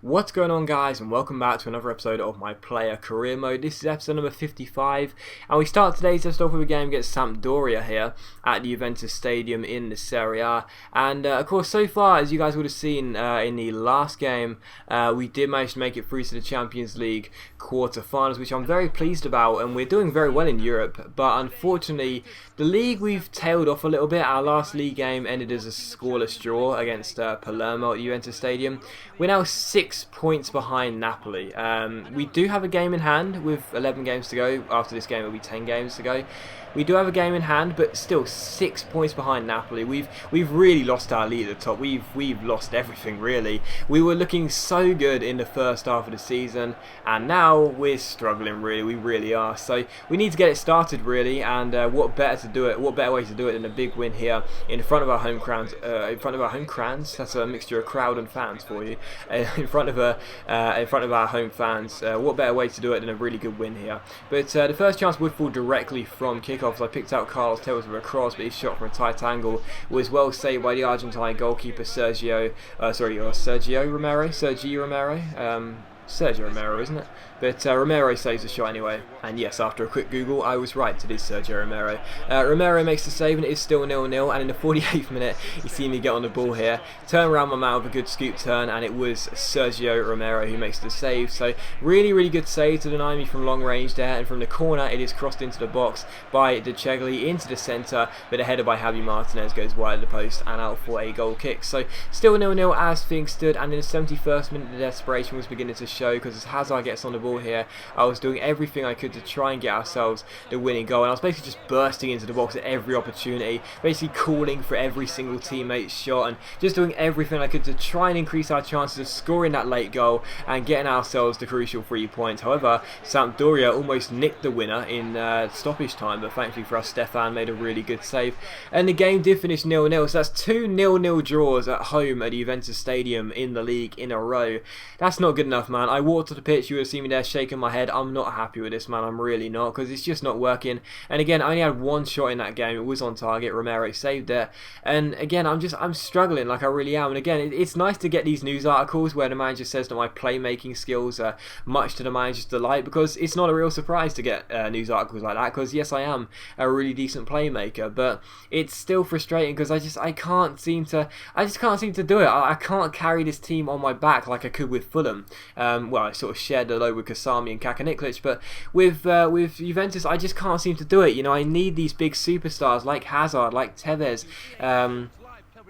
What's going on, guys, and welcome back to another episode of my player career mode. This is episode number 55 and we start today's test off with a game against Sampdoria here at the Juventus Stadium in the Serie A. And of course, so far, as you guys would have seen in the last game, we did manage to make it through to the Champions League quarter-finals, which I'm very pleased about, and we're doing very well in Europe. But unfortunately, the league, we've tailed off a little bit. Our last league game ended as a scoreless draw against Palermo at Juventus Stadium. We're now 6 points behind Napoli. We do have a game in hand with 11 games to go. After this game, it will be 10 games to go. We do have a game in hand, but still 6 points behind Napoli. We've really lost our lead at the top. We've lost everything, really. We were looking so good in the first half of the season, and now we're struggling, really. We really are. So we need to get it started, really. And what better way to do it than a big win here in front of our home crowds? That's a mixture of crowd and fans for you. In front of our home fans. What better way to do it than a really good win here? But the first chance would fall directly from kickoff. So I picked out Carlos Tevez with a cross, but his shot from a tight angle was well saved by the Argentine goalkeeper Sergio Romero, isn't it? But Romero saves the shot anyway. And yes, after a quick Google, I was right. It is Sergio Romero. Romero makes the save, and it is still 0-0. And in the 48th minute, you see me get on the ball here. Turn around my man with a good scoop turn, and it was Sergio Romero who makes the save. So really, really good save to deny me from long range there. And from the corner, it is crossed into the box by De Chegli into the centre. But a header by Javi Martinez goes wide of the post and out for a goal kick. So still 0-0 as things stood. And in the 71st minute, the desperation was beginning to show, because as Hazard gets on the ball here, I was doing everything I could to try and get ourselves the winning goal, and I was basically just bursting into the box at every opportunity, basically calling for every single teammate's shot and just doing everything I could to try and increase our chances of scoring that late goal and getting ourselves the crucial 3 points. However, Sampdoria almost nicked the winner in stoppage time, but thankfully for us, Stefan made a really good save, and the game did finish 0-0. So that's 2 0-0 draws at home at Juventus Stadium in the league in a row. That's not good enough, man. I walked to the pitch, you would have seen me there shaking my head. I'm not happy with this, man. I'm really not, because it's just not working. And again, I only had one shot in that game. It was on target. Romero saved it. And again, I'm struggling, like I really am. And again, it's nice to get these news articles where the manager says that my playmaking skills are much to the manager's delight, because it's not a real surprise to get news articles like that, because yes, I am a really decent playmaker, but it's still frustrating because I just can't seem to do it. I can't carry this team on my back like I could with Fulham. Well, I sort of shared the load with Kasami and Kakaniklic, but with Juventus, I just can't seem to do it. You know, I need these big superstars like Hazard, like Tevez,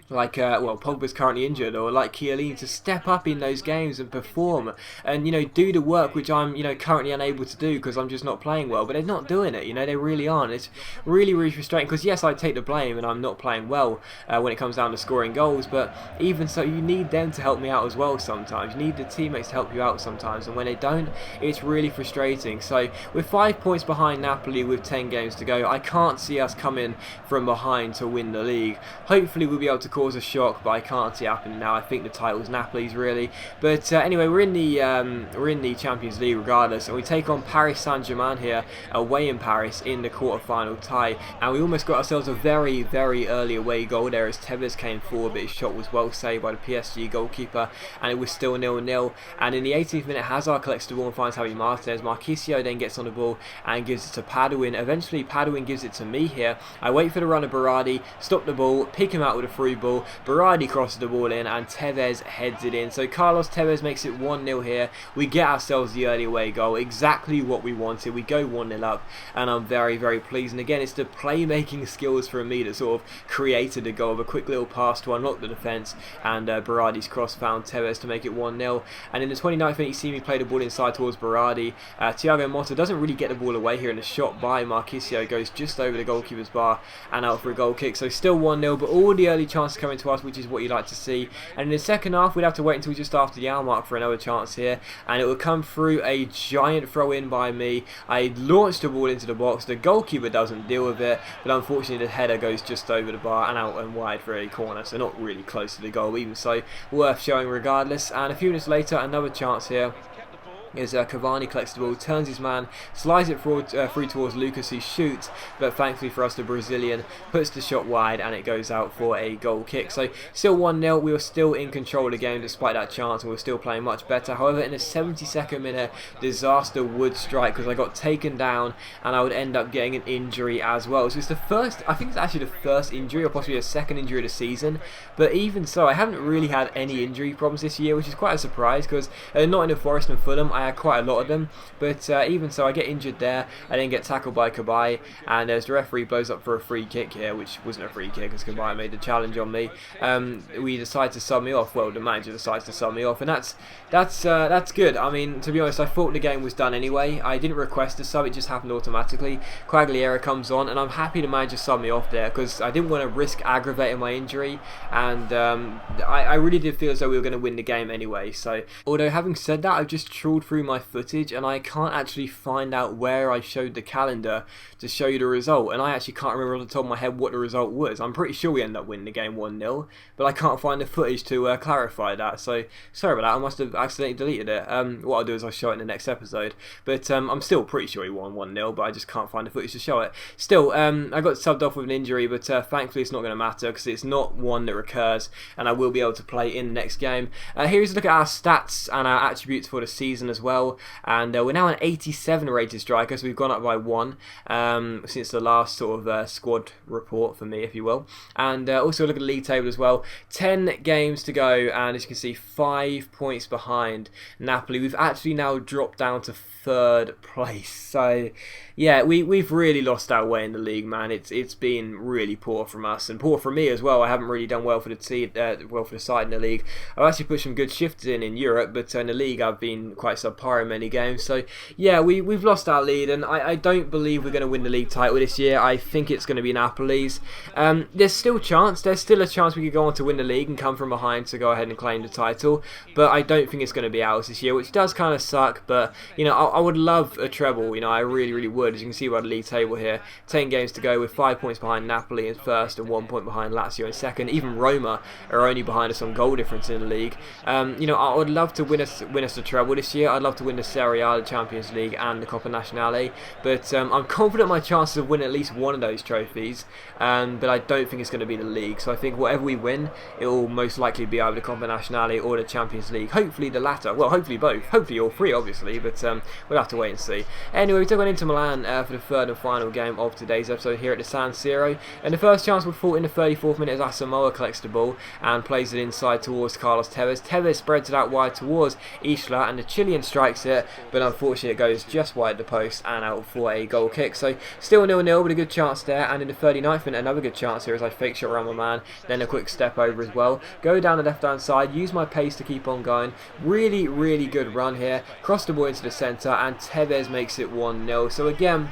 Pogba's currently injured, or like Chiellini, to step up in those games and perform and, you know, do the work which I'm, you know, currently unable to do because I'm just not playing well. But they're not doing it, you know, they really aren't. It's really, really frustrating, because yes, I take the blame and I'm not playing well when it comes down to scoring goals, but even so, you need them to help me out as well sometimes. You need the teammates to help you out sometimes, and when they don't, it's really frustrating. So with 5 points behind Napoli with 10 games to go, I can't see us coming from behind to win the league. Hopefully we'll be able to cause a shock, but I can't see it happening now. I think the title's Napoli's, really. But anyway, we're in the Champions League regardless, and we take on Paris Saint-Germain here away in Paris in the quarter-final tie, and we almost got ourselves a very, very early away goal there as Tevez came forward, but his shot was well saved by the PSG goalkeeper, and it was still 0-0. And in the 18th minute, Hazard collects the ball and finds Javi Martinez. Marchisio then gets on the ball and gives it to Paduin. Eventually Paduin gives it to me here. I wait for the run of Berardi, stop the ball, pick him out with a through ball. Berardi crosses the ball in and Tevez heads it in. So Carlos Tevez makes it 1-0 here. We get ourselves the early away goal, exactly what we wanted. We go 1-0 up, and I'm very, very pleased. And again, it's the playmaking skills from me that sort of created the goal, of a quick little pass to unlock the defence, and Berardi's cross found Tevez to make it 1-0. And in the 29th minute, you see me play the ball inside towards Berardi. Thiago Motta doesn't really get the ball away here, and the shot by Marchisio goes just over the goalkeeper's bar and out for a goal kick. So still 1-0, but all the early chances coming to us, which is what you like to see. And in the second half, we'd have to wait until just after the hour mark for another chance here, and it would come through a giant throw in by me. I launched the ball into the box. The goalkeeper doesn't deal with it, but unfortunately the header goes just over the bar and out and wide for a corner, so not really close to the goal, even so worth showing regardless. And a few minutes later, another chance here. as Cavani collects the ball, turns his man, slides it through towards Lucas, who shoots, but thankfully for us the Brazilian puts the shot wide and it goes out for a goal kick. So still 1-0, we were still in control of the game despite that chance, and we were still playing much better. However, in the 72nd minute, disaster would strike because I got taken down and I would end up getting an injury as well. So it's the first, I think it's actually the first injury or possibly a second injury of the season, but even so I haven't really had any injury problems this year, which is quite a surprise because not in the Forest and Fulham I had quite a lot of them, but even so I get injured there. I then get tackled by Kabay, and as the referee blows up for a free kick here, which wasn't a free kick because Kabay made the challenge on me, we decide to sub me off. Well, the manager decides to sub me off, and that's good. I mean, to be honest, I thought the game was done anyway. I didn't request a sub, it just happened automatically. Quagliarella comes on, and I'm happy the manager subbed me off there because I didn't want to risk aggravating my injury, and I really did feel as though we were going to win the game anyway. So, although having said that, I've just trawled through my footage and I can't actually find out where I showed the calendar to show you the result, and I actually can't remember off the top of my head what the result was. I'm pretty sure we ended up winning the game 1-0, but I can't find the footage to clarify that, so sorry about that. I must have accidentally deleted it. What I'll do is I'll show it in the next episode, but I'm still pretty sure he won 1-0, but I just can't find the footage to show it. Still, I got subbed off with an injury, but thankfully it's not going to matter because it's not one that recurs, and I will be able to play in the next game. Here's a look at our stats and our attributes for the season as well, and we're now an 87 rated striker, so we've gone up by 1 since the last sort of squad report for me, if you will. And also look at the league table as well. 10 games to go, and as you can see, 5 points behind Napoli. We've actually now dropped down to 3rd place. So yeah, we've really lost our way in the league, man. It's been really poor from us and poor from me as well. I haven't really done well for the side in the league. I've actually put some good shifts in Europe, but in the league I've been quite subpar in many games. So yeah, we've lost our lead, and I don't believe we're going to win the league title this year. I think it's going to be Napoli's. There's still a chance we could go on to win the league and come from behind to go ahead and claim the title, but I don't think it's going to be ours this year, which does kind of suck. But you know, I would love a treble. You know, I really would. As you can see by the league table here, 10 games to go with 5 points behind Napoli in first and 1 point behind Lazio in second. Even Roma are only behind us on goal difference in the league. You know, I would love to win us the treble this year. I'd love to win the Serie A, the Champions League, and the Coppa Nazionale. But I'm confident my chances of winning at least one of those trophies. But I don't think it's going to be the league. So I think whatever we win, it will most likely be either the Coppa Nazionale or the Champions League. Hopefully the latter. Well, hopefully both. Hopefully all three, obviously. But we'll have to wait and see. Anyway, we took on into Milan for the 3rd and final game of today's episode here at the San Siro. And the first chance was fought in the 34th minute as Asamoah collects the ball and plays it inside towards Carlos Tevez. Tevez spreads it out wide towards Isla, and the Chilean strikes it, but unfortunately it goes just wide the post and out for a goal kick. So still 0-0 with a good chance there, and in the 39th minute another good chance here as I fake shot around my man, then a quick step over as well. Go down the left hand side, use my pace to keep on going. Really good run here. Cross the ball into the centre, and Tevez makes it 1-0. So again,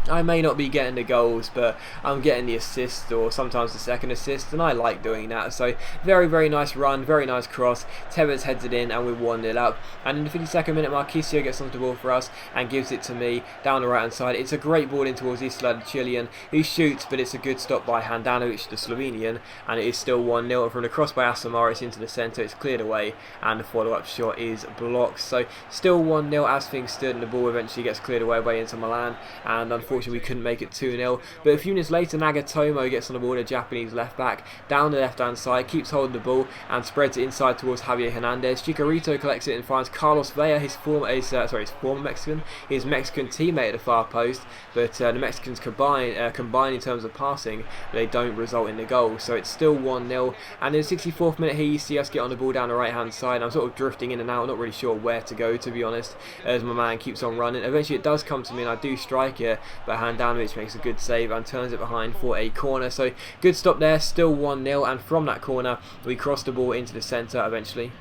I may not be getting the goals, but I'm getting the assist or sometimes the second assist, and I like doing that. So very nice run, very nice cross. Tevez heads it in and we're 1-0 up. And in the 52nd minute, Marquisio gets onto the ball for us and gives it to me down the right hand side. It's a great ball in towards Isla, the Chilean, who shoots, but it's a good stop by Handanovic, the Slovenian, and it is still 1-0. And from the cross by Asamoah, it's into the centre, it's cleared away, and the follow-up shot is blocked. So still 1-0 as things stood, and the ball eventually gets cleared away by Inter Milan, and unfortunately we couldn't make it 2-0. But a few minutes later, Nagatomo gets on the ball, the Japanese left back, down the left hand side, keeps holding the ball and spreads it inside towards Javier Hernandez. Chikorito collects it and finds Carlos Vela, his former Mexican teammate at the far post, but the Mexicans combine in terms of passing, but they don't result in the goal. So it's still 1-0, and in the 64th minute here you see us get on the ball down the right hand side. I'm sort of drifting in and out, not really sure where to go, to be honest, as my man keeps on running. Eventually it does come to me and I do strike it, but Handanovic makes a good save and turns it behind for a corner. So good stop there, still 1-0, and from that corner we cross the ball into the centre eventually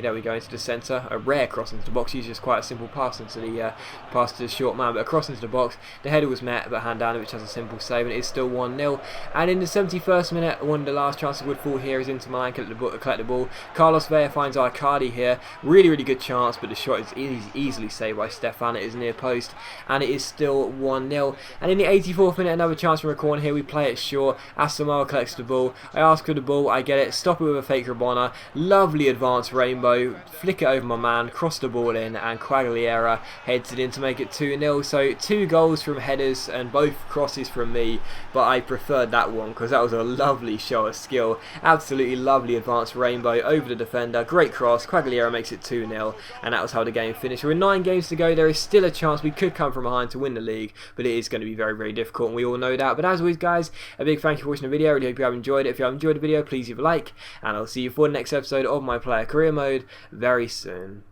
there we go, into the centre. A rare cross into the box, usually just quite a simple pass into the short man, but a cross into the box. The header was met, but Handanovic has a simple save, and it is still 1-0. And in the 71st minute, one of the last chances would fall here is into Milan collect the ball. Carlos Vela finds Arcadi here, really good chance, but the shot is easily saved by Stefan at his near post, and it is still 1-0. 2-0. And in the 84th minute, another chance from a corner here. We play it short. Asamoah collects the ball. I ask for the ball. I get it. Stop it with a fake Rabona. Lovely advance Rainbow. Flick it over my man. Cross the ball in. And Quagliarella heads it in to make it 2-0. So 2 goals from headers and both crosses from me. But I preferred that one because that was a lovely show of skill. Absolutely lovely advance Rainbow over the defender. Great cross. Quagliarella makes it 2-0. And that was how the game finished. With 9 games to go, there is still a chance we could come from behind to win the league. But it is going to be very, very difficult. And we all know that. But as always, guys, a big thank you for watching the video. I really hope you have enjoyed it. If you have enjoyed the video, please leave a like. And I'll see you for the next episode of My Player Career Mode very soon.